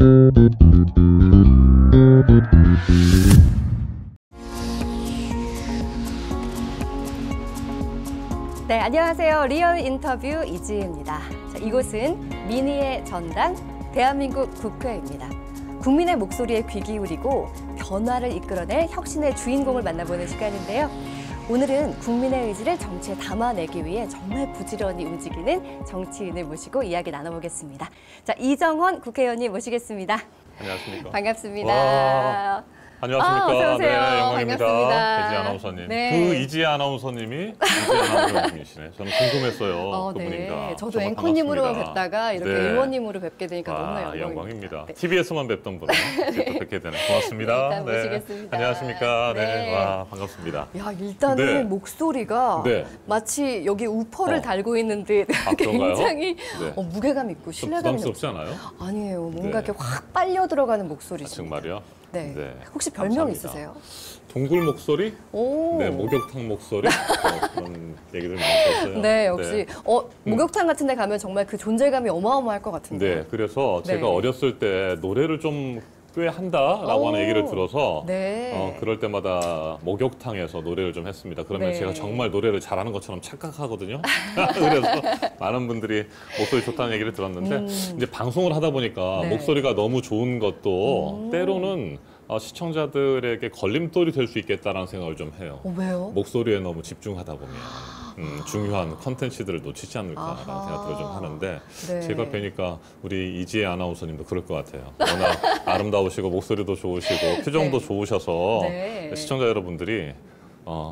네, 안녕하세요. 리얼 인터뷰 이지혜입니다. 자, 이곳은 민의의 전당 대한민국 국회입니다. 국민의 목소리에 귀 기울이고 변화를 이끌어낼 혁신의 주인공을 만나보는 시간인데요. 오늘은 국민의 의지를 정치에 담아내기 위해 정말 부지런히 움직이는 정치인을 모시고 이야기 나눠보겠습니다. 자, 이정헌 국회의원님 모시겠습니다. 안녕하십니까. 반갑습니다. 와, 안녕하십니까. 어서 오세요. 네, 영광입니다. 반갑습니다. 이지혜 아나운서님. 네. 그 이지혜 아나운서님이 이지혜 아나운서님이시네. 저는 궁금했어요. 그분인가. 네. 저도 정말 앵커님으로 반갑습니다. 뵙다가 이렇게 네. 의원님으로 뵙게 되니까 너무나 영광입니다. 네. TV에서만 뵙던 분을 이제 또 뵙게 되네. 고맙습니다. 일단 모시겠습니다. 안녕하십니까. 네. 네. 와, 반갑습니다. 야, 일단은 네. 목소리가 네. 마치 여기 우퍼를 달고 있는 듯 그런가요? 굉장히 네. 무게감 있고 좀 신뢰감이 부담스럽지 않아요? 아니에요. 뭔가 네. 이렇게 확 빨려 들어가는 목소리죠. 정말요? 네. 네. 혹시 별명 감사합니다. 있으세요? 동굴 목소리? 오. 네, 목욕탕 목소리? 그런 얘기들 많이 들었어요. 네, 역시 목욕탕 같은 데 가면 정말 그 존재감이 어마어마할 것 같은데. 네, 그래서 네. 제가 어렸을 때 노래를 좀 꽤 한다라고 하는 얘기를 들어서 네. 그럴 때마다 목욕탕에서 노래를 좀 했습니다. 그러면 네. 제가 정말 노래를 잘하는 것처럼 착각하거든요. 그래서 많은 분들이 목소리 좋다는 얘기를 들었는데 이제 방송을 하다 보니까 네. 목소리가 너무 좋은 것도 때로는 시청자들에게 걸림돌이 될 수 있겠다라는 생각을 좀 해요. 왜요? 목소리에 너무 집중하다 보면 중요한 컨텐츠들을 놓치지 않을까라는 생각들을 좀 하는데 네. 제가 뵈니까 우리 이지혜 아나운서님도 그럴 것 같아요. 워낙 아름다우시고 목소리도 좋으시고 표정도 네. 좋으셔서 네. 시청자 여러분들이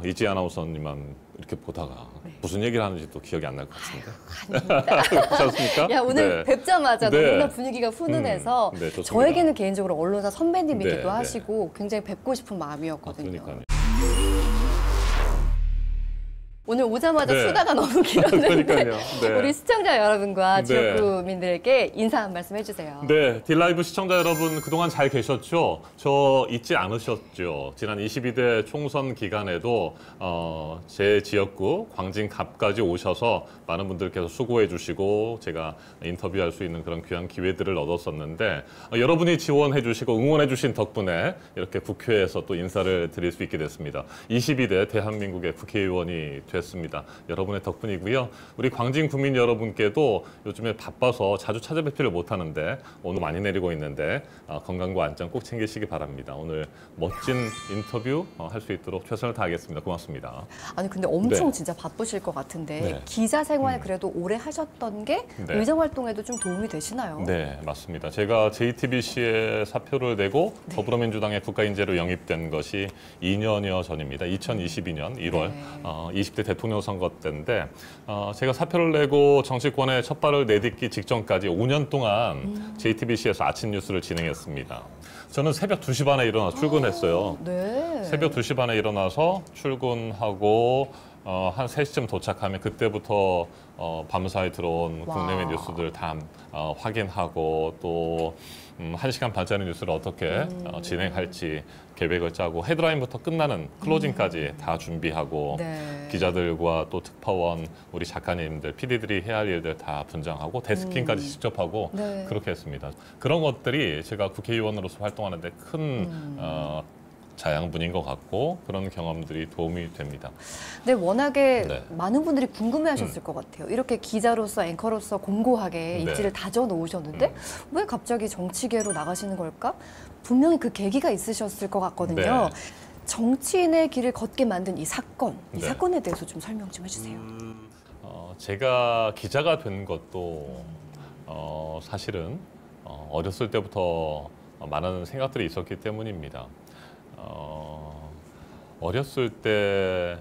이지혜 아나운서님만 이렇게 보다가 무슨 얘기를 하는지 또 기억이 안 날 것 같습니다. 아닙니다. 그렇지 않습니까? 야, 오늘 네. 뵙자마자 네. 너무나 분위기가 훈훈해서 네, 좋습니다. 저에게는 개인적으로 언론사 선배님이기도 네, 네. 하시고 굉장히 뵙고 싶은 마음이었거든요. 그러니까요. 오늘 오자마자 네. 수다가 너무 길었는데 그러니까요. 네. 우리 시청자 여러분과 네. 지역구민들에게 인사 한 말씀 해주세요. 네, 딜라이브 시청자 여러분 그동안 잘 계셨죠? 저 잊지 않으셨죠? 지난 22대 총선 기간에도 제 지역구 광진갑까지 오셔서 많은 분들께서 수고해 주시고 제가 인터뷰할 수 있는 그런 귀한 기회들을 얻었었는데 여러분이 지원해 주시고 응원해 주신 덕분에 이렇게 국회에서 또 인사를 드릴 수 있게 됐습니다. 22대 대한민국의 국회의원이 됐습니다. 여러분의 덕분이고요. 우리 광진 구민 여러분께도 요즘에 바빠서 자주 찾아뵙지를 못하는데 오늘 많이 내리고 있는데 건강과 안전 꼭 챙기시기 바랍니다. 오늘 멋진 인터뷰 할 수 있도록 최선을 다하겠습니다. 고맙습니다. 아니 근데 엄청 네. 진짜 바쁘실 것 같은데 네. 기자 생활 그래도 오래 하셨던 게 네. 의정 활동에도 좀 도움이 되시나요? 네, 맞습니다. 제가 JTBC에 사표를 내고 더불어민주당의 국가인재로 영입된 것이 2년여 전입니다. 2022년 1월 네. 20대 대통령 선거 때인데 제가 사표를 내고 정치권에 첫 발을 내딛기 직전까지 5년 동안 JTBC에서 아침 뉴스를 진행했습니다. 저는 새벽 2시 반에 일어나 출근했어요. 네. 새벽 2시 반에 일어나서 출근하고 한 3시쯤 도착하면 그때부터 밤사이 들어온 와. 국내외 뉴스들 다 확인하고 또 1시간 반짜리 뉴스를 어떻게 진행할지 계획을 짜고 헤드라인부터 끝나는 클로징까지 다 준비하고 네. 기자들과 또 특파원, 우리 작가님들, PD들이 해야 할 일들 다 분장하고 데스킹까지 직접 하고 네. 그렇게 했습니다. 그런 것들이 제가 국회의원으로서 활동하는데 큰 자양분인 것 같고 그런 경험들이 도움이 됩니다. 근데 워낙에 네. 많은 분들이 궁금해하셨을 것 같아요. 이렇게 기자로서 앵커로서 공고하게 네. 입지를 다져 놓으셨는데 왜 갑자기 정치계로 나가시는 걸까? 분명히 그 계기가 있으셨을 것 같거든요. 네. 정치인의 길을 걷게 만든 이 사건, 이 네. 사건에 대해서 좀 설명 좀 해주세요. 제가 기자가 된 것도 사실은 어렸을 때부터 많은 생각들이 있었기 때문입니다. 어렸을 때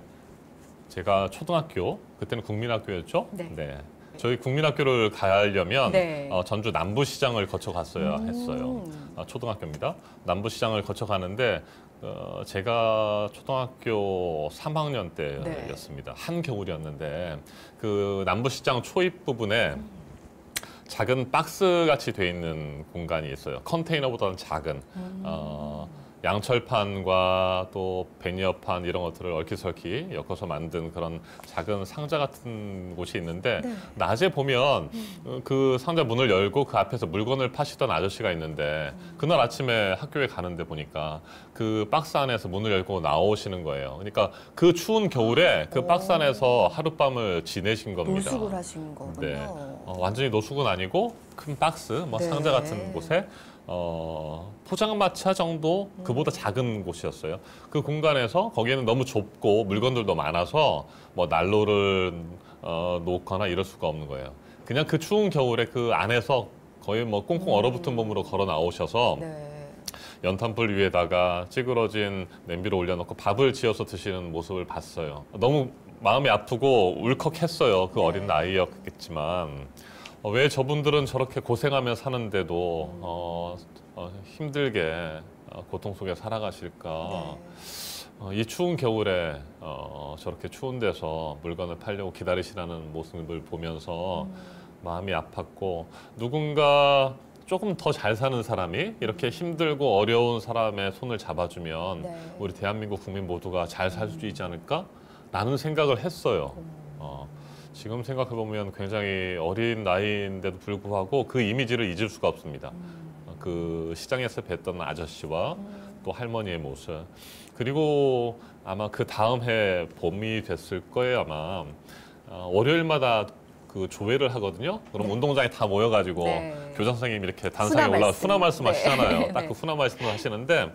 제가 초등학교, 그때는 국민학교였죠? 네. 저희 국민학교를 가려면 네. 전주 남부시장을 거쳐 갔어야 했어요. 초등학교입니다. 남부시장을 거쳐 가는데 제가 초등학교 3학년 때였습니다. 한겨울이었는데 그 남부시장 초입 부분에 작은 박스 같이 돼 있는 공간이 있어요. 컨테이너보다는 작은. 양철판과 또 베니어판 이런 것들을 얽히설키 엮어서 만든 그런 작은 상자 같은 곳이 있는데 네. 낮에 보면 그 상자 문을 열고 그 앞에서 물건을 파시던 아저씨가 있는데 그날 아침에 학교에 가는데 보니까 그 박스 안에서 문을 열고 나오시는 거예요. 그러니까 그 추운 겨울에 그 박스 안에서 하룻밤을 지내신 겁니다. 노숙을 하신 거군요. 네. 완전히 노숙은 아니고 큰 박스, 뭐 네. 상자 같은 곳에 포장마차 정도 그보다 작은 곳이었어요. 그 공간에서 거기에는 너무 좁고 물건들도 많아서 뭐 난로를 놓거나 이럴 수가 없는 거예요. 그냥 그 추운 겨울에 그 안에서 거의 뭐 꽁꽁 얼어붙은 몸으로 걸어 나오셔서 네. 연탄불 위에다가 찌그러진 냄비를 올려놓고 밥을 지어서 드시는 모습을 봤어요. 너무 마음이 아프고 울컥했어요. 그 어린 나이였겠지만 왜 저분들은 저렇게 고생하며 사는데도 힘들게 고통 속에 살아가실까? 이 추운 겨울에 저렇게 추운 데서 물건을 팔려고 기다리시라는 모습을 보면서 마음이 아팠고 누군가 조금 더 잘 사는 사람이 이렇게 힘들고 어려운 사람의 손을 잡아주면 네. 우리 대한민국 국민 모두가 잘 살 수 있지 않을까? 라는 생각을 했어요. 지금 생각해보면 굉장히 어린 나이인데도 불구하고 그 이미지를 잊을 수가 없습니다. 그 시장에서 뵀던 아저씨와 또 할머니의 모습. 그리고 아마 그 다음 해 봄이 됐을 거예요, 아마. 월요일마다 그 조회를 하거든요. 그럼 운동장에 다 모여가지고 네. 교장 선생님이 이렇게 단상에 올라와 훈화 말씀 네. 하시잖아요. 딱 네. 그 훈화 말씀을 하시는데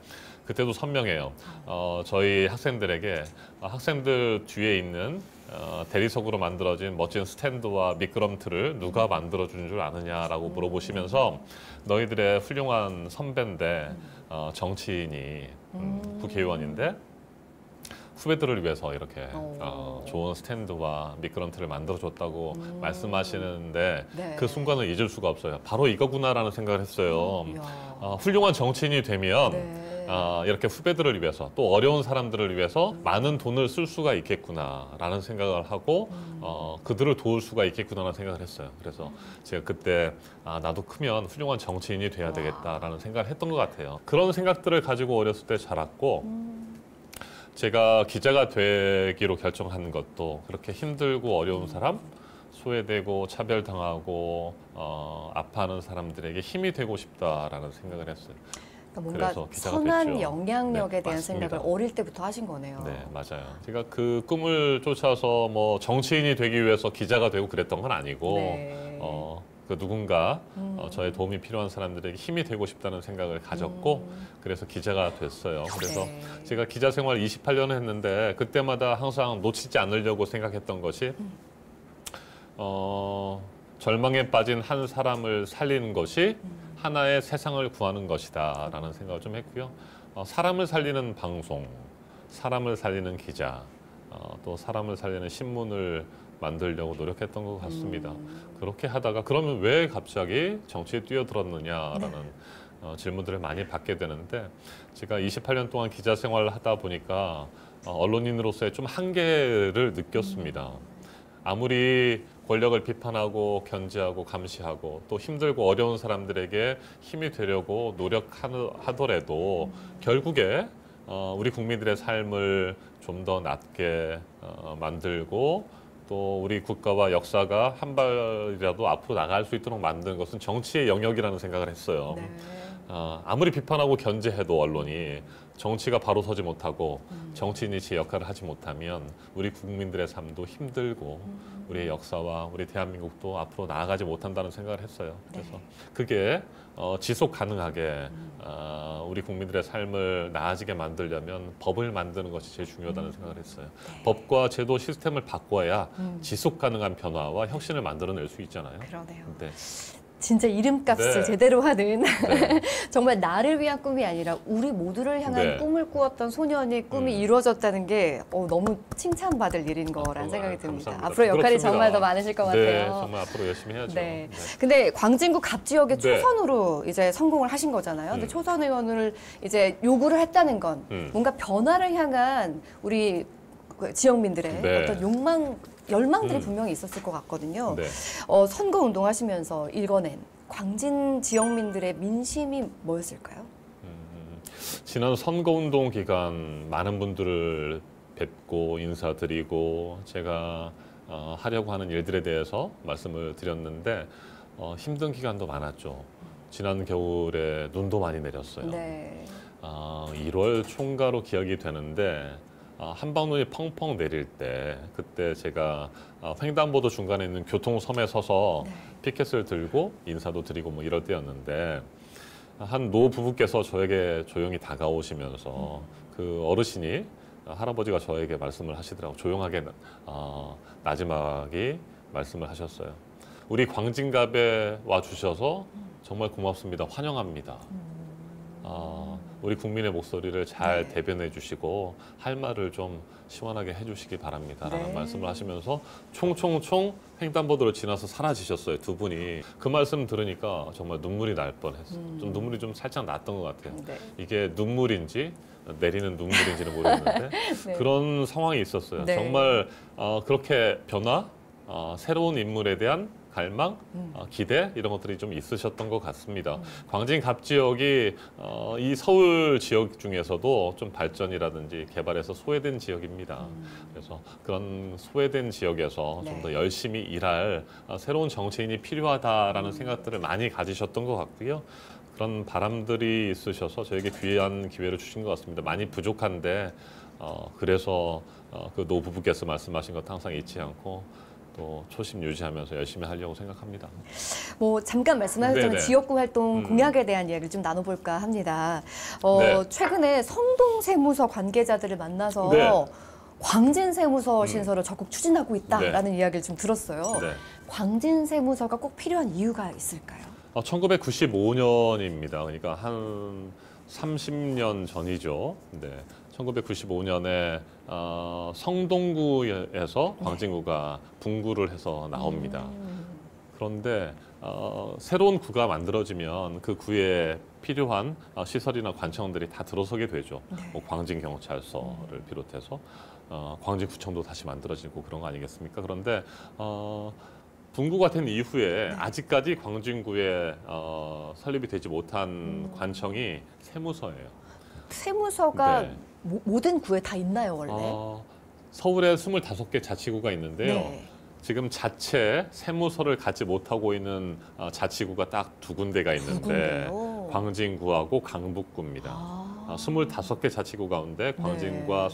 그때도 선명해요. 저희 학생들에게 학생들 뒤에 있는 대리석으로 만들어진 멋진 스탠드와 미끄럼틀을 누가 만들어준 줄 아느냐라고 물어보시면서 너희들의 훌륭한 선배인데 정치인이 국회의원인데 후배들을 위해서 이렇게 좋은 스탠드와 미끄럼틀을 만들어줬다고 말씀하시는데 네. 그 순간을 잊을 수가 없어요. 바로 이거구나라는 생각을 했어요. 이야. 훌륭한 정치인이 되면 네. 이렇게 후배들을 위해서 또 어려운 사람들을 위해서 많은 돈을 쓸 수가 있겠구나라는 생각을 하고 그들을 도울 수가 있겠구나라는 생각을 했어요. 그래서 제가 그때 나도 크면 훌륭한 정치인이 돼야 되겠다라는 생각을 했던 것 같아요. 그런 생각들을 가지고 어렸을 때 자랐고 제가 기자가 되기로 결정한 것도 그렇게 힘들고 어려운 사람, 소외되고 차별당하고 아파하는 사람들에게 힘이 되고 싶다라는 생각을 했어요. 뭔가 그래서 기자가 선한 됐죠. 영향력에 네, 대한 맞습니다. 생각을 어릴 때부터 하신 거네요. 네, 맞아요. 제가 그 꿈을 쫓아서 뭐 정치인이 되기 위해서 기자가 되고 그랬던 건 아니고 네. 그 누군가 저의 도움이 필요한 사람들에게 힘이 되고 싶다는 생각을 가졌고 그래서 기자가 됐어요. 그래서 네. 제가 기자 생활 28년을 했는데 그때마다 항상 놓치지 않으려고 생각했던 것이 절망에 빠진 한 사람을 살리는 것이 하나의 세상을 구하는 것이다라는 생각을 좀 했고요. 사람을 살리는 방송, 사람을 살리는 기자, 또 사람을 살리는 신문을 만들려고 노력했던 것 같습니다. 그렇게 하다가 그러면 왜 갑자기 정치에 뛰어들었느냐라는 질문들을 많이 받게 되는데 제가 28년 동안 기자 생활을 하다 보니까 언론인으로서의 좀 한계를 느꼈습니다. 아무리 권력을 비판하고 견제하고 감시하고 또 힘들고 어려운 사람들에게 힘이 되려고 노력하더라도 결국에 우리 국민들의 삶을 좀 더 낫게 만들고 또 우리 국가와 역사가 한 발이라도 앞으로 나갈 수 있도록 만드는 것은 정치의 영역이라는 생각을 했어요. 네. 아무리 비판하고 견제해도 언론이 정치가 바로 서지 못하고 정치인이 제 역할을 하지 못하면 우리 국민들의 삶도 힘들고 우리의 역사와 우리 대한민국도 앞으로 나아가지 못한다는 생각을 했어요. 그래서 그게 지속 가능하게 우리 국민들의 삶을 나아지게 만들려면 법을 만드는 것이 제일 중요하다는 생각을 했어요. 법과 제도 시스템을 바꿔야 지속 가능한 변화와 혁신을 만들어낼 수 있잖아요. 그러네요. 네. 진짜 이름값을 네. 제대로 하는 네. 정말 나를 위한 꿈이 아니라 우리 모두를 향한 네. 꿈을 꾸었던 소년의 꿈이 이루어졌다는 게 너무 칭찬받을 일인 거란 생각이 듭니다. 감사합니다. 앞으로 역할이 부끄럽습니다. 정말 더 많으실 것 네, 같아요. 정말 앞으로 열심히 해야죠. 네. 근데 광진구 갑 지역의 네. 초선으로 이제 성공을 하신 거잖아요. 근데 초선 의원을 이제 요구를 했다는 건 뭔가 변화를 향한 우리 그 지역민들의 네. 어떤 열망들이 분명히 있었을 것 같거든요. 네. 선거 운동하시면서 읽어낸 광진 지역민들의 민심이 뭐였을까요? 지난 선거운동 기간 많은 분들을 뵙고 인사드리고 제가 하려고 하는 일들에 대해서 말씀을 드렸는데 힘든 기간도 많았죠. 지난 겨울에 눈도 많이 내렸어요. 네. 1월 총가로 기억이 되는데 한방눈이 펑펑 내릴 때 그때 제가 횡단보도 중간에 있는 교통섬에 서서 네. 피켓을 들고 인사도 드리고 뭐 이럴 때였는데 한 노 부부께서 저에게 조용히 다가오시면서 그 어르신이 할아버지가 저에게 말씀을 하시더라고요. 조용하게 나지막이 말씀을 하셨어요. 우리 광진갑에 와주셔서 정말 고맙습니다. 환영합니다. 우리 국민의 목소리를 잘 네. 대변해 주시고 할 말을 좀 시원하게 해주시기 바랍니다. 라는 네. 말씀을 하시면서 총총총 횡단보도를 지나서 사라지셨어요. 두 분이. 그 말씀 들으니까 정말 눈물이 날 뻔했어요. 좀 눈물이 좀 살짝 났던 것 같아요. 네. 이게 눈물인지 내리는 눈물인지는 모르겠는데 네. 그런 상황이 있었어요. 네. 정말 그렇게 변화, 새로운 인물에 대한 갈망, 기대 이런 것들이 좀 있으셨던 것 같습니다. 광진 갑 지역이 이 서울 지역 중에서도 좀 발전이라든지 개발해서 소외된 지역입니다. 그래서 그런 소외된 지역에서 네. 좀 더 열심히 일할 새로운 정치인이 필요하다라는 생각들을 많이 가지셨던 것 같고요. 그런 바람들이 있으셔서 저에게 귀한 기회를 주신 것 같습니다. 많이 부족한데 그래서 그 노부부께서 말씀하신 것 항상 잊지 않고 또 초심 유지하면서 열심히 하려고 생각합니다. 뭐 잠깐 말씀하셨지만 네네. 지역구 활동 공약에 대한 이야기를 좀 나눠볼까 합니다. 네. 최근에 성동세무서 관계자들을 만나서 네. 광진세무서 신설을 적극 추진하고 있다라는 네. 이야기를 좀 들었어요. 네. 광진세무서가 꼭 필요한 이유가 있을까요? 1995년입니다. 그러니까 한 30년 전이죠. 네. 1995년에 성동구에서 광진구가 분구를 해서 나옵니다. 그런데 새로운 구가 만들어지면 그 구에 필요한 시설이나 관청들이 다 들어서게 되죠. 네. 뭐 광진경찰서를 비롯해서 광진구청도 다시 만들어지고 그런 거 아니겠습니까? 그런데 분구가 된 이후에 네. 아직까지 광진구에 설립이 되지 못한 관청이 세무서예요. 세무서가 네. 모든 구에 다 있나요, 원래? 서울에 25개 자치구가 있는데요. 네. 지금 자체 세무서를 갖지 못하고 있는 자치구가 딱 두 군데가 있는데 군데요? 광진구하고 강북구입니다. 25개 자치구 가운데 광진과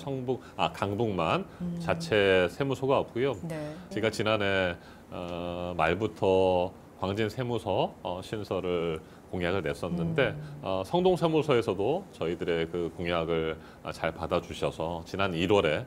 강북만 자체 세무서가 없고요. 네. 제가 지난해 말부터 광진 세무서 신설을 공약을 냈었는데 성동세무서에서도 저희들의 그 공약을 잘 받아주셔서 지난 1월에 네.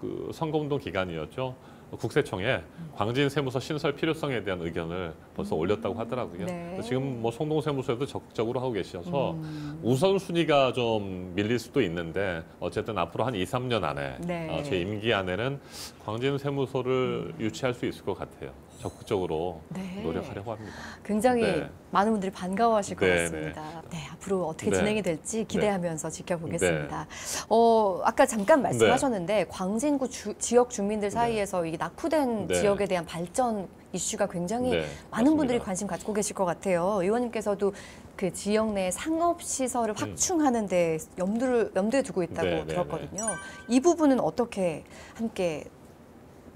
그 선거운동 기간이었죠. 국세청에 광진 세무서 신설 필요성에 대한 의견을 벌써 올렸다고 하더라고요. 네. 지금 뭐 성동세무서에도 적극적으로 하고 계셔서 우선순위가 좀 밀릴 수도 있는데 어쨌든 앞으로 한 2, 3년 안에 네. 제 임기 안에는 광진 세무서를 유치할 수 있을 것 같아요. 적극적으로 네. 노력하려고 합니다. 굉장히 네. 많은 분들이 반가워하실 것 네, 같습니다. 네, 앞으로 어떻게 네. 진행이 될지 기대하면서 지켜보겠습니다. 네. 아까 잠깐 말씀하셨는데 광진구 지역 주민들 사이에서 이게 낙후된 네. 지역에 대한 발전 이슈가 굉장히 네, 많은 맞습니다. 분들이 관심 갖고 계실 것 같아요. 의원님께서도 그 지역 내 상업시설을 확충하는 데 염두에 두고 있다고 네, 네, 들었거든요. 이 부분은 어떻게 함께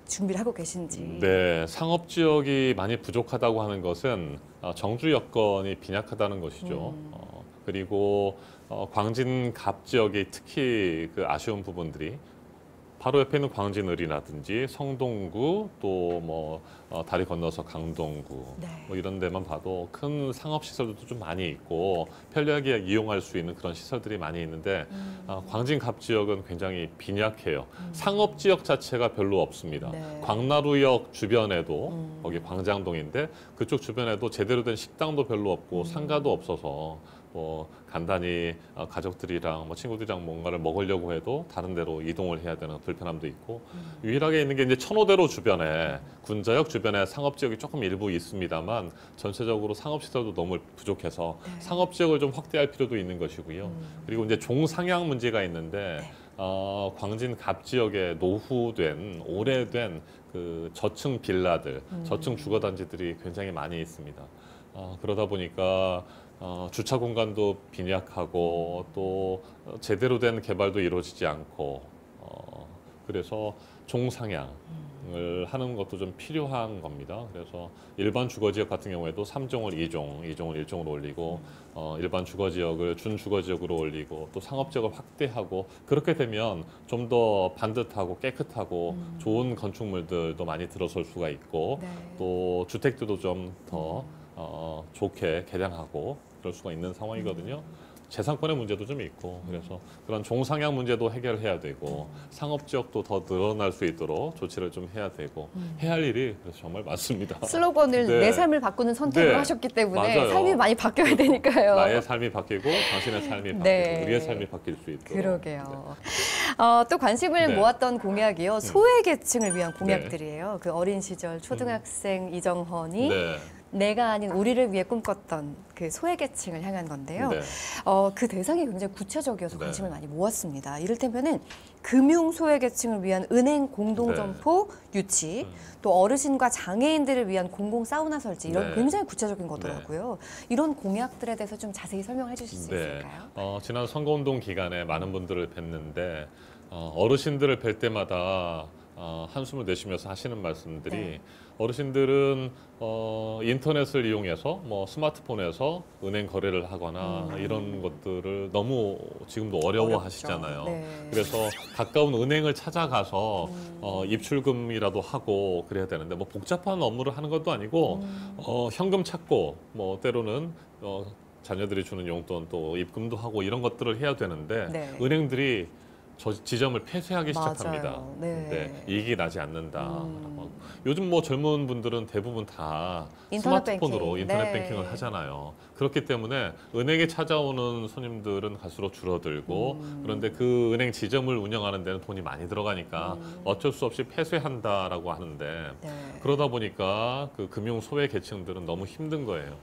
준비를 하고 계신지. 네, 상업 지역이 많이 부족하다고 하는 것은 정주 여건이 빈약하다는 것이죠. 그리고 광진 갑 지역이 특히 그 아쉬운 부분들이 바로 옆에 있는 광진을이라든지 성동구 또 뭐 다리 건너서 강동구 네. 뭐 이런 데만 봐도 큰 상업 시설들도 좀 많이 있고 편리하게 이용할 수 있는 그런 시설들이 많이 있는데 광진 갑 지역은 굉장히 빈약해요. 상업 지역 자체가 별로 없습니다. 네. 광나루역 주변에도 거기 광장동인데 그쪽 주변에도 제대로 된 식당도 별로 없고 상가도 없어서 뭐 간단히 가족들이랑 뭐 친구들이랑 뭔가를 먹으려고 해도 다른 데로 이동을 해야 되는 불편함도 있고 유일하게 있는 게 이제 천호대로 주변에 군자역 주변에 상업 지역이 조금 일부 있습니다만 전체적으로 상업 시설도 너무 부족해서 네. 상업 지역을 좀 확대할 필요도 있는 것이고요. 그리고 이제 종상향 문제가 있는데 네. 광진 갑 지역에 노후된 오래된 그 저층 빌라들, 저층 주거 단지들이 굉장히 많이 있습니다. 그러다 보니까 주차 공간도 빈약하고 또 제대로 된 개발도 이루어지지 않고 그래서 종상향을 하는 것도 좀 필요한 겁니다. 그래서 일반 주거지역 같은 경우에도 3종을 2종, 2종을 1종으로 올리고 일반 주거지역을 준주거지역으로 올리고 또 상업지역을 확대하고 그렇게 되면 좀 더 반듯하고 깨끗하고 좋은 건축물들도 많이 들어설 수가 있고 네. 또 주택들도 좀 더 좋게 개량하고 그럴 수가 있는 상황이거든요. 재산권의 문제도 좀 있고 그래서 그런 종상향 문제도 해결해야 되고 상업지역도 더 늘어날 수 있도록 조치를 좀 해야 되고 해야 할 일이 그래서 정말 많습니다. 슬로건을 네. 내 삶을 바꾸는 선택을 네. 하셨기 때문에 맞아요. 삶이 많이 바뀌어야 되니까요. 나의 삶이 바뀌고 당신의 삶이 바뀌고 네. 우리의 삶이 바뀔 수 있도록. 그러게요. 또 관심을 네. 모았던 공약이요. 소외계층을 위한 공약들이에요. 그 어린 시절 초등학생 이정헌이 네. 내가 아닌 우리를 위해 꿈꿨던 그 소외계층을 향한 건데요. 네. 그 대상이 굉장히 구체적이어서 네. 관심을 많이 모았습니다. 이를테면은 금융 소외계층을 위한 은행 공동점포 유치, 또 어르신과 장애인들을 위한 공공 사우나 설치 이런 네. 굉장히 구체적인 거더라고요. 이런 공약들에 대해서 좀 자세히 설명해 주실 수 있을까요? 지난 선거운동 기간에 많은 분들을 뵀는데 어르신들을 뵐 때마다 한숨을 내쉬면서 하시는 말씀들이 네. 어르신들은 인터넷을 이용해서 뭐 스마트폰에서 은행 거래를 하거나 이런 것들을 너무 지금도 어려워하시잖아요. 어렵죠. 네. 그래서 가까운 은행을 찾아가서 입출금이라도 하고 그래야 되는데 뭐 복잡한 업무를 하는 것도 아니고 현금 찾고 뭐 때로는 자녀들이 주는 용돈 또 입금도 하고 이런 것들을 해야 되는데 네. 은행들이 지점을 폐쇄하기 맞아요. 시작합니다. 네. 이익이 나지 않는다. 요즘 뭐 젊은 분들은 대부분 다 인터넷 스마트폰으로 뱅킹. 인터넷 네. 뱅킹을 하잖아요. 그렇기 때문에 은행에 찾아오는 손님들은 갈수록 줄어들고 그런데 그 은행 지점을 운영하는 데는 돈이 많이 들어가니까 어쩔 수 없이 폐쇄한다라고 하는데 네. 그러다 보니까 그 금융 소외 계층들은 너무 힘든 거예요.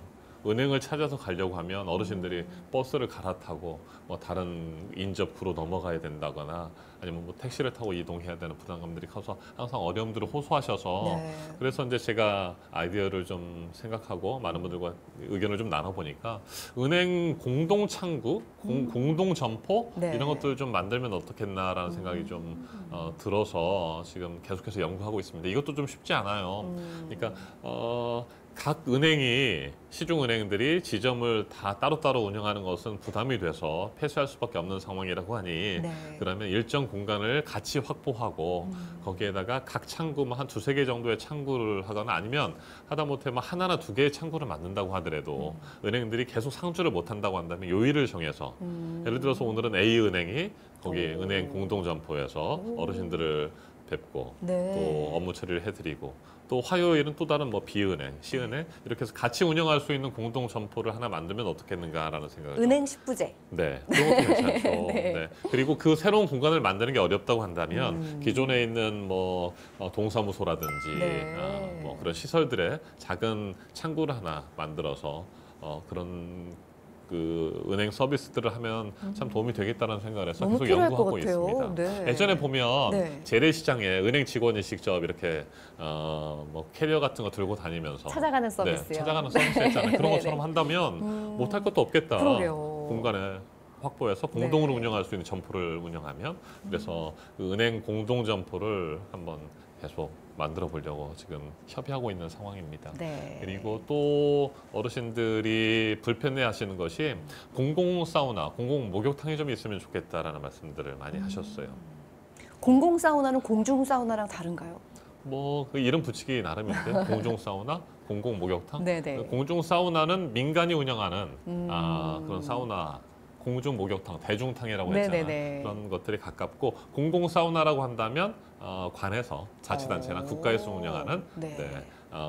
은행을 찾아서 가려고 하면 어르신들이 버스를 갈아타고 뭐 다른 인접구로 넘어가야 된다거나 아니면 뭐 택시를 타고 이동해야 되는 부담감들이 커서 항상 어려움들을 호소하셔서 네. 그래서 이제 제가 아이디어를 좀 생각하고 많은 분들과 의견을 좀 나눠보니까 은행 공동 창구, 공동 점포 네. 이런 것들을 좀 만들면 어떻겠나라는 생각이 좀 들어서 지금 계속해서 연구하고 있습니다. 이것도 좀 쉽지 않아요. 그러니까 각 은행이 시중은행들이 지점을 다 따로따로 운영하는 것은 부담이 돼서 폐쇄할 수밖에 없는 상황이라고 하니 네. 그러면 일정 공간을 같이 확보하고 거기에다가 각 창구 한 두세 개 정도의 창구를 하거나 아니면 하다못해 하나나 두 개의 창구를 만든다고 하더라도 은행들이 계속 상주를 못한다고 한다면 요일을 정해서 예를 들어서 오늘은 A은행이 거기 은행 공동점포에서 어르신들을 뵙고 네. 또 업무 처리를 해드리고 또 화요일은 또 다른 뭐 B은행, C은행 이렇게 해서 같이 운영할 수 있는 공동 점포를 하나 만들면 어떻겠는가라는 생각을 은행 10부제. 네, 그런 것도 괜찮죠. 네. 네. 그리고 그 새로운 공간을 만드는 게 어렵다고 한다면 기존에 있는 뭐 동사무소라든지 네. 뭐 그런 시설들의 작은 창구를 하나 만들어서 그런 그 은행 서비스들을 하면 참 도움이 되겠다는 생각을 해서 너무 계속 필요할 것 연구하고 같아요. 있습니다. 네. 예전에 보면 네. 재래시장에 은행 직원이 직접 이렇게 뭐 캐리어 같은 거 들고 다니면서 찾아가는 서비스요. 네, 찾아가는 서비스 했잖아요. 그런 네, 것처럼 네. 한다면 못할 것도 없겠다. 그러게요. 공간에 확보해서 공동으로 네. 운영할 수 있는 점포를 운영하면 그래서 그 은행 공동 점포를 한번 계속 만들어 보려고 지금 협의하고 있는 상황입니다. 네. 그리고 또 어르신들이 불편해하시는 것이 공공 사우나, 공공 목욕탕이 좀 있으면 좋겠다라는 말씀들을 많이 하셨어요. 공공 사우나는 공중 사우나랑 다른가요? 뭐 그 이름 붙이기 나름인데 공중 사우나, 공공 목욕탕. 네네. 공중 사우나는 민간이 운영하는 그런 사우나. 공중 목욕탕, 대중탕이라고 했잖아요. 네네네. 그런 것들이 가깝고 공공 사우나라고 한다면 관에서 자치단체나 국가에서 운영하는 네.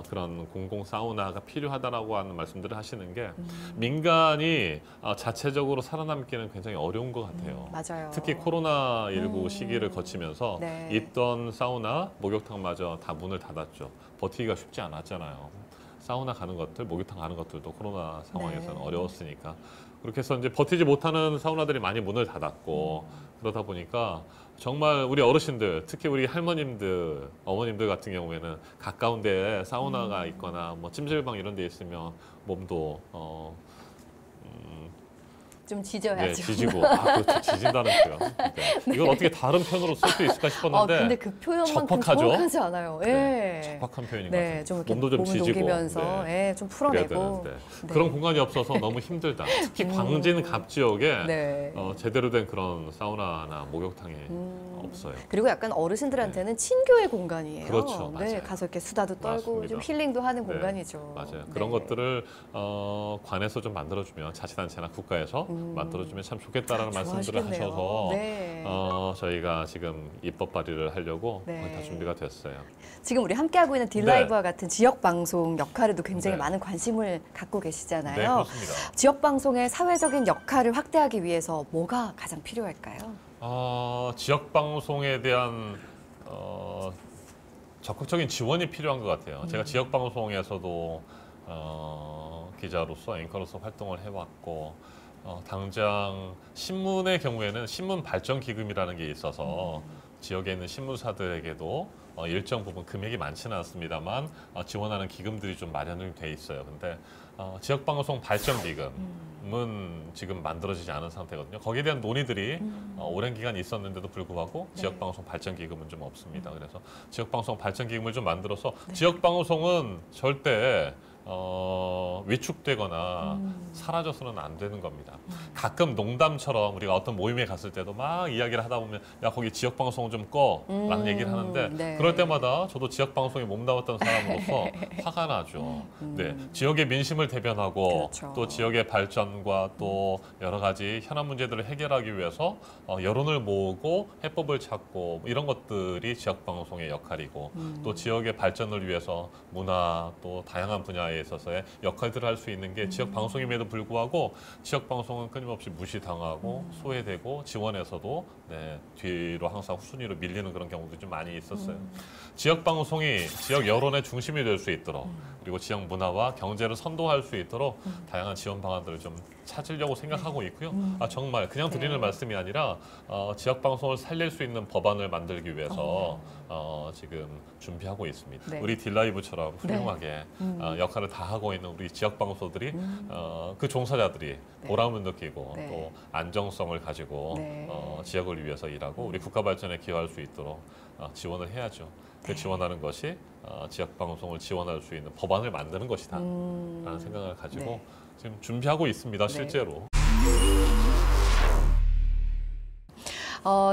그런 공공 사우나가 필요하다라고 하는 말씀들을 하시는 게 민간이 자체적으로 살아남기는 굉장히 어려운 것 같아요. 맞아요. 특히 코로나19 시기를 거치면서 네. 있던 사우나, 목욕탕마저 다 문을 닫았죠. 버티기가 쉽지 않았잖아요. 사우나 가는 것들, 목욕탕 가는 것들도 코로나 상황에서는 네. 어려웠으니까. 그렇게 해서 이제 버티지 못하는 사우나들이 많이 문을 닫았고 그러다 보니까 정말 우리 어르신들, 특히 우리 할머님들, 어머님들 같은 경우에는 가까운 데에 사우나가 있거나 뭐 찜질방 이런 데 있으면 몸도 좀 지져야죠. 네, 지지고. 그렇죠. 지진다는 표현. 네. 이걸 어떻게 다른 표현으로 쓸 수 있을까 싶었는데 근데 그 표현만큼 적확하죠? 정확하지 않아요. 예. 네, 적확한 표현인 것 같아요. 좀 이렇게 몸도 좀 몸을 지지고. 녹이면서 네. 좀 그래야 풀어내고. 되는데. 네. 그런 공간이 없어서 너무 힘들다. 특히 광진갑 지역에 네. 제대로 된 그런 사우나나 목욕탕이 없어요. 그리고 약간 어르신들한테는 친교의 공간이에요. 그렇죠, 네, 맞아요. 가서 이렇게 수다도 떨고 맞습니다. 좀 힐링도 하는 네, 공간이죠. 맞아요. 그런 네. 것들을 관에서 좀 만들어주면 자치단체나 국가에서 만들어주면 참 좋겠다라는 말씀들을 좋아하시겠네요. 하셔서 네. 저희가 지금 입법 발의를 하려고 네. 거의 다 준비가 됐어요. 지금 우리 함께하고 있는 딜라이브와 같은 지역 방송 역할에도 굉장히 네. 많은 관심을 갖고 계시잖아요. 네, 그렇습니다. 지역 방송의 사회적인 역할을 확대하기 위해서 뭐가 가장 필요할까요? 지역 방송에 대한 적극적인 지원이 필요한 것 같아요. 제가 지역 방송에서도 기자로서 앵커로서 활동을 해왔고 당장 신문의 경우에는 신문 발전 기금이라는 게 있어서 지역에 있는 신문사들에게도 일정 부분 금액이 많지는 않습니다만 지원하는 기금들이 좀 마련이 돼 있어요. 근데 지역 방송 발전 기금은 지금 만들어지지 않은 상태거든요. 거기에 대한 논의들이 오랜 기간 있었는데도 불구하고 네. 지역 방송 발전 기금은 좀 없습니다. 그래서 지역 방송 발전 기금을 좀 만들어서 지역 방송은 절대 위축되거나 사라져서는 안 되는 겁니다. 가끔 농담처럼 우리가 어떤 모임에 갔을 때도 막 이야기를 하다 보면 야 거기 지역 방송 좀 꺼라는 얘기를 하는데 네. 그럴 때마다 저도 지역 방송에 몸담았던 사람으로서 화가 나죠. 네, 지역의 민심을 대변하고 그렇죠. 또 지역의 발전과 또 여러 가지 현안 문제들을 해결하기 위해서 여론을 모으고 해법을 찾고 이런 것들이 지역 방송의 역할이고 또 지역의 발전을 위해서 문화 또 다양한 분야에 있어서의 역할들을 할 수 있는 게 지역 방송임에도 불구하고 지역 방송은 끊임없이 무시당하고 소외되고 지원에서도 뒤로 항상 후순위로 밀리는 그런 경우도 좀 많이 있었어요. 지역 방송이 지역 여론의 중심이 될 수 있도록 그리고 지역 문화와 경제를 선도할 수 있도록 다양한 지원 방안들을 좀 찾으려고 생각하고 있고요. 정말 그냥 드리는 말씀이 아니라 지역 방송을 살릴 수 있는 법안을 만들기 위해서 지금 준비하고 있습니다. 네. 우리 딜라이브처럼 훌륭하게 역할을 다 하고 있는 우리 지역 방송들이 그 종사자들이 보람을 느끼고 네. 또 안정성을 가지고 네. 지역을 위해서 일하고 우리 국가 발전에 기여할 수 있도록 지원을 해야죠. 그 지원하는 것이 지역 방송을 지원할 수 있는 법안을 만드는 것이다 라는 생각을 가지고 네. 지금 준비하고 있습니다. 실제로.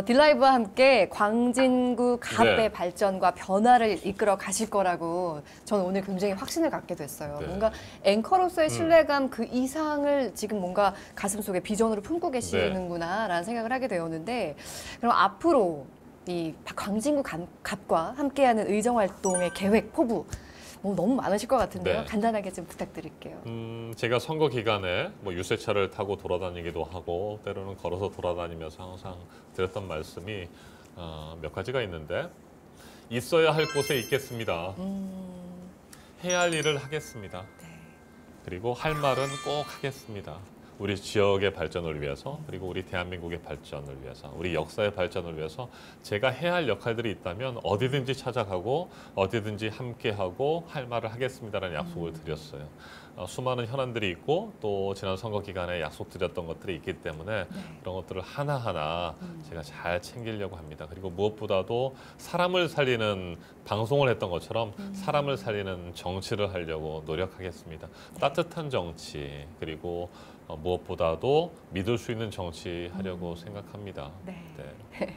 딜라이브와 함께 광진구 갑의 네. 발전과 변화를 이끌어 가실 거라고 저는 오늘 굉장히 확신을 갖게 됐어요. 네. 뭔가 앵커로서의 신뢰감 그 이상을 지금 뭔가 가슴속에 비전으로 품고 계시는구나라는 생각을 하게 되었는데 그럼 앞으로 이 광진구 갑과 함께하는 의정활동의 계획, 포부 너무 많으실 것 같은데요. 네. 간단하게 좀 부탁드릴게요. 제가 선거 기간에 유세차를 타고 돌아다니기도 하고 때로는 걸어서 돌아다니면서 항상 드렸던 말씀이 몇 가지가 있는데 있어야 할 곳에 있겠습니다. 해야 할 일을 하겠습니다. 네. 그리고 할 말은 꼭 하겠습니다. 우리 지역의 발전을 위해서 그리고 우리 대한민국의 발전을 위해서 우리 역사의 발전을 위해서 제가 해야 할 역할들이 있다면 어디든지 찾아가고 어디든지 함께하고 할 말을 하겠습니다라는 약속을 드렸어요. 수많은 현안들이 있고 또 지난 선거 기간에 약속드렸던 것들이 있기 때문에 그런 것들을 하나하나 제가 잘 챙기려고 합니다. 그리고 무엇보다도 사람을 살리는 방송을 했던 것처럼 사람을 살리는 정치를 하려고 노력하겠습니다. 따뜻한 정치 그리고 무엇보다도 믿을 수 있는 정치 하려고 생각합니다. 네. 네.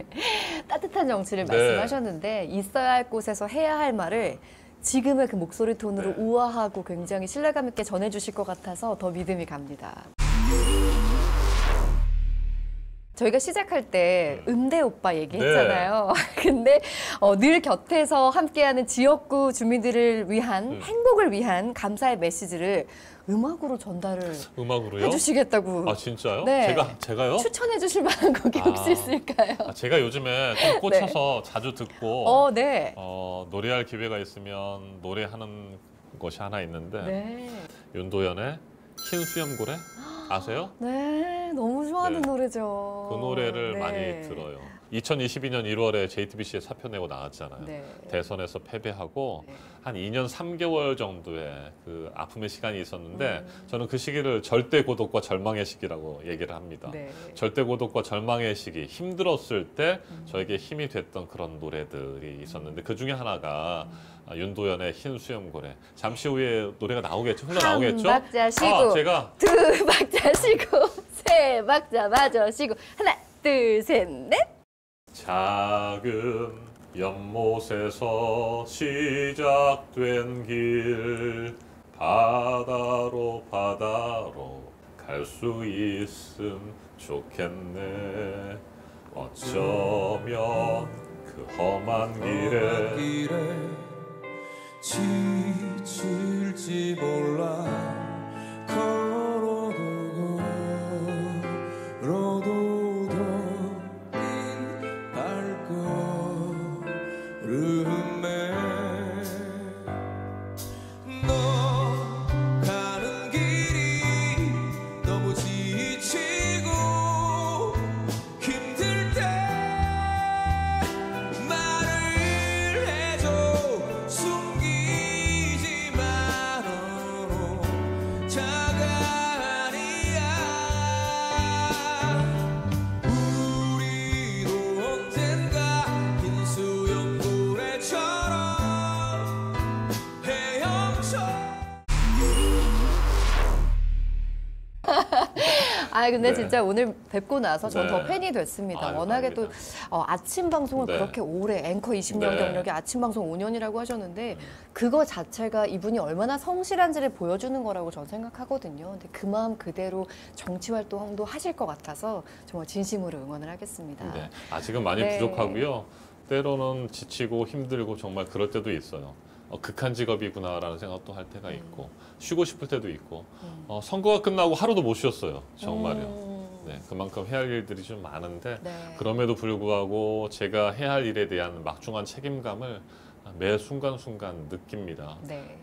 따뜻한 정치를 네. 말씀하셨는데 있어야 할 곳에서 해야 할 말을 지금의 그 목소리 톤으로 네. 우아하고 굉장히 신뢰감 있게 전해주실 것 같아서 더 믿음이 갑니다. 저희가 시작할 때 음대 오빠 얘기했잖아요. 근데 늘 곁에서 함께하는 지역구 주민들을 위한 행복을 위한 감사의 메시지를 음악으로 전달을 음악으로요? 해주시겠다고 아 진짜요? 네. 제가요? 추천해 주실 만한 곡이 혹시 있을까요? 제가 요즘에 좀 꽂혀서 자주 듣고 네. 노래할 기회가 있으면 노래하는 것이 하나 있는데 네. 윤도현의 흰 수염고래 아세요? 네, 너무 좋아하는 네. 노래죠. 그 노래를 네. 많이 들어요. 2022년 1월에 JTBC에 사표 내고 나왔잖아요. 네. 대선에서 패배하고 네. 한 2년 3개월 정도의 그 아픔의 시간이 있었는데 저는 그 시기를 절대 고독과 절망의 시기라고 얘기를 합니다. 네. 절대 고독과 절망의 시기, 힘들었을 때 저에게 힘이 됐던 그런 노래들이 있었는데 그 중에 하나가 윤도현의 흰 수염고래. 잠시 후에 노래가 나오겠죠? 흘러나오겠죠? 한 박자 쉬고, 제가 두 박자 쉬고, 세 박자 마저 쉬고, 하나, 둘, 셋, 넷. 작은 연못에서 시작된 길 바다로 갈 수 있음 좋겠네. 어쩌면 그 험한 길에 지칠지 몰라 걸어도 더딘 발걸음에 너 가는 길이 너무 지치고 힘들 때 말을 해줘. 숨기지만 너로 자가 아니야. 우리도 언젠가 흰 수염고래처럼 헤엄쳐. 아, 근데 네. 진짜 오늘 뵙고 나서 전 네. 더 팬이 됐습니다. 아유, 워낙에 또 감사합니다. 아침 방송을 네. 그렇게 오래 앵커 20년 네. 경력에 아침 방송 5년이라고 하셨는데 그거 자체가 이분이 얼마나 성실한지를 보여주는 거라고 저는 생각하거든요. 근데 그 마음 그대로 정치 활동도 하실 것 같아서 정말 진심으로 응원을 하겠습니다. 네, 아직은 많이 네. 부족하고요. 때로는 지치고 힘들고 정말 그럴 때도 있어요. 극한 직업이구나라는 생각도 할 때가 있고 쉬고 싶을 때도 있고 선거가 끝나고 하루도 못 쉬었어요. 정말요. 네, 그만큼 해야 할 일들이 좀 많은데 네. 그럼에도 불구하고 제가 해야 할 일에 대한 막중한 책임감을 매 순간순간 느낍니다. 네.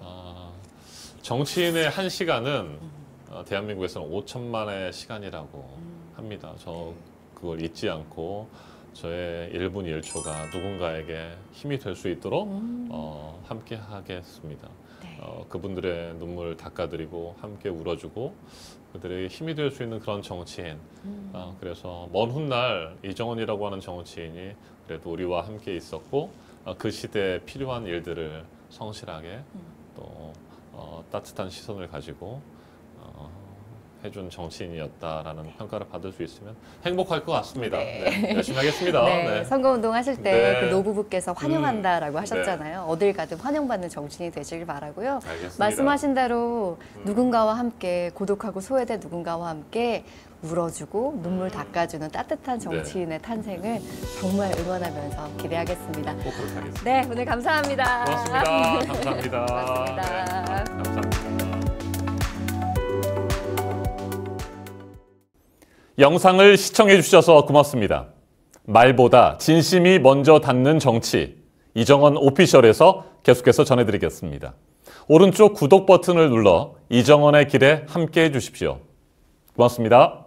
정치인의 한 시간은 대한민국에서는 5천만의 시간이라고 합니다. 저 그걸 잊지 않고 저의 1분 1초가 누군가에게 힘이 될 수 있도록 함께 하겠습니다. 네. 그분들의 눈물 닦아드리고 함께 울어주고 그들에게 힘이 될 수 있는 그런 정치인. 그래서 먼 훗날 이정원이라고 하는 정치인이 그래도 우리와 함께 있었고 그 시대에 필요한 일들을 성실하게 또 따뜻한 시선을 가지고 해준 정치인이었다라는 평가를 받을 수 있으면 행복할 것 같습니다. 네, 열심히 하겠습니다. 네, 네. 선거운동 하실 때 네. 그 노부부께서 환영한다라고 하셨잖아요. 네. 어딜 가든 환영받는 정치인이 되시길 바라고요. 알겠습니다. 말씀하신 대로 누군가와 함께 고독하고 소외된 누군가와 함께 울어주고 눈물 닦아주는 따뜻한 정치인의 탄생을 정말 응원하면서 기대하겠습니다. 꼭 그렇게 하겠습니다. 네, 오늘 감사합니다. 고맙습니다. 감사합니다. 고맙습니다. 네, 감사합니다. 영상을 시청해 주셔서 고맙습니다. 말보다 진심이 먼저 닿는 정치, 이정원 오피셜에서 계속해서 전해드리겠습니다. 오른쪽 구독 버튼을 눌러 이정원의 길에 함께해 주십시오. 고맙습니다.